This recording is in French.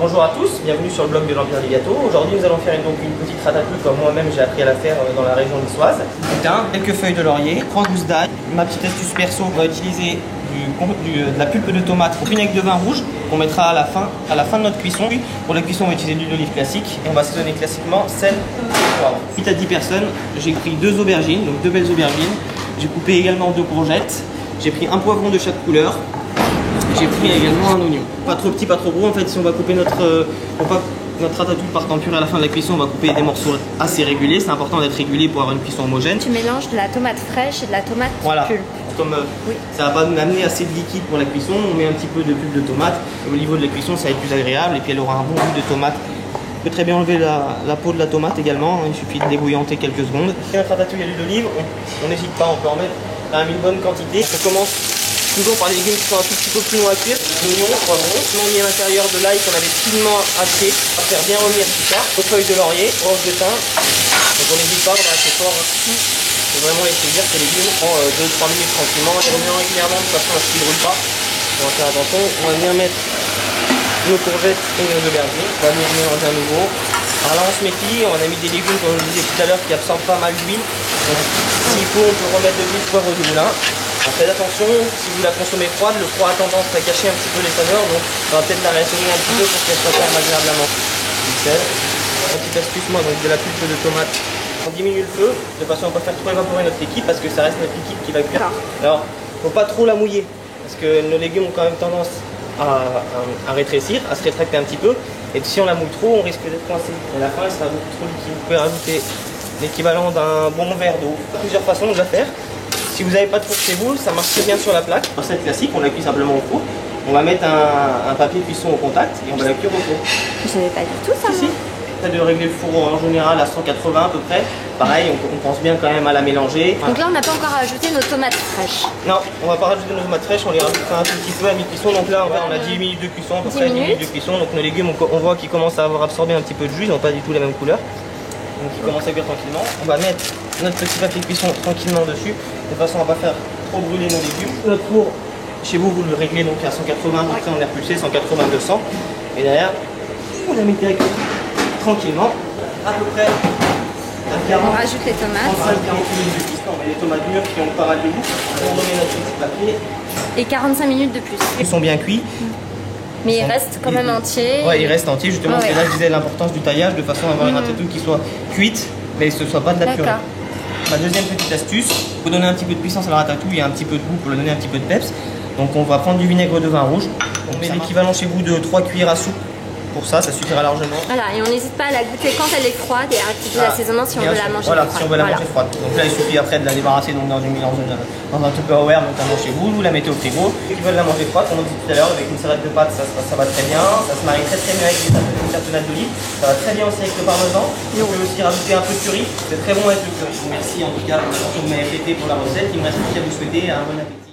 Bonjour à tous, bienvenue sur le blog de l'Empire des Gâteaux. Aujourd'hui nous allons faire donc une petite ratatouille comme moi-même j'ai appris à la faire dans la région niçoise. Quelques feuilles de laurier, 3 gousses d'ail. Ma petite astuce perso, on va utiliser de la pulpe de tomate au vinaigre de vin rouge qu'on mettra à la fin de notre cuisson. Pour la cuisson on va utiliser de l'huile d'olive classique et on va assaisonner classiquement sel et poivre. 8 à 10 personnes, j'ai pris 2 aubergines, donc 2 belles aubergines. J'ai coupé également 2 courgettes. J'ai pris un poivron de chaque couleur. J'ai pris également un oignon. Pas trop petit, pas trop gros. En fait, si on va couper notre ratatouille parte en purée à la fin de la cuisson, on va couper des morceaux assez réguliers. C'est important d'être régulier pour avoir une cuisson homogène. Tu mélanges de la tomate fraîche et de la tomate pulpe. Comme ça va pas nous amener assez de liquide pour la cuisson, on met un petit peu de pulpe de tomate. Au niveau de la cuisson, ça va être plus agréable et puis elle aura un bon goût de tomate. On peut très bien enlever la peau de la tomate également. Il suffit de débouillanter quelques secondes. Notre ratatouille à l'huile d'olive, on n'hésite pas, on peut en mettre une bonne quantité. On commence toujours par les légumes qui sont un tout petit peu plus longs à cuire. L'oignon, poivron, on met à l'intérieur de l'ail qu'on avait finement haché. On va faire bien revenir tout ça. Aux feuilles de laurier, branches de thym. Donc on n'hésite pas, on va assez fort. Il faut vraiment laisser cuire ces légumes. On prend 2-3 minutes tranquillement. On les remet régulièrement de façon à ce qu'ils ne brûlent pas. On va faire attention. On va bien mettre nos courgettes et nos aubergines. On va les mélanger à nouveau. Alors là on se méfie, on a mis des légumes comme je disais tout à l'heure qui absorbent pas mal d'huile. S'il faut on peut remettre de l'huile, poivre du moulin. Faites attention, si vous la consommez froide, le froid a tendance à cacher un petit peu les saveurs, donc on va peut-être la réassaisonner un petit peu pour qu'elle soit quand même agréable à manger. Petite astuce, moi, donc de la pulpe de tomate. On diminue le feu, de façon à ne pas faire trop évaporer notre liquide parce que ça reste notre liquide qui va cuire. Alors, il ne faut pas trop la mouiller parce que nos légumes ont quand même tendance à rétrécir, à se rétracter un petit peu. Et si on la mouille trop, on risque d'être coincé. Et à la fin, elle sera beaucoup trop liquide. Vous pouvez rajouter l'équivalent d'un bon verre d'eau. Plusieurs façons de la faire. Si vous n'avez pas de four chez vous, ça marche très bien sur la plaque. Recette classique, on la cuit simplement au four. On va mettre un papier cuisson au contact et on va la cuire au four. Je savais pas du tout ça. Si. De régler le four en général à 180 à peu près. Pareil, on pense bien quand même à la mélanger. Donc là, on n'a pas encore ajouté nos tomates fraîches. Non, on va pas rajouter nos tomates fraîches, on les rajoutera un tout petit peu à mi-cuisson. Donc là, on a 10 minutes de cuisson, à peu près 10 minutes de cuisson. Donc nos légumes, on voit qu'ils commencent à avoir absorbé un petit peu de jus, ils n'ont pas du tout la même couleur. Donc ils commencent à cuire tranquillement. On va mettre notre petit papier cuisson tranquillement dessus, de façon à ne pas faire trop brûler nos légumes. Notre four, chez vous, vous le réglez donc à 180, après on est repulsé 180-200. Et derrière, vous la mettez à cuire tranquillement, à peu près à 40. On rajoute les tomates. 35-40 minutes de cuisson. On met les tomates mûres qui ont pas mal de goût. On remet notre petit papier. Et 45 minutes de plus. Ils sont bien cuits. Mais ils restent quand même entiers. Ouais, ils restent entiers justement. C'est là que je disais l'importance du taillage de façon à avoir une ratatouille qui soit cuite, mais que ce ne soit pas de la purée. Ma deuxième petite astuce, pour donner un petit peu de puissance à la ratatouille et un petit peu de goût pour lui donner un petit peu de peps. Donc on va prendre du vinaigre de vin rouge. On met l'équivalent chez vous de 3 cuillères à soupe. Pour ça suffira largement. Voilà, et on n'hésite pas à la goûter quand elle est froide et à activer l'assaisonnement si on veut la manger froide. Si on veut la manger froide. Donc là, il suffit après de la débarrasser donc dans un Tupperware, notamment chez vous. Vous la mettez au frigo. Ceux qui veulent la manger froide, comme on dit tout à l'heure, avec une salade de pâtes, ça va très bien. Ça se marie très bien avec des tapenades d'olive. Ça va très bien aussi avec le parmesan. On peut aussi rajouter un peu de curry. C'est très bon avec le curry. Merci en tout cas pour l'attention que vous m'avez prêtée pour la recette. Il me reste plus qu'à vous souhaiter un bon appétit.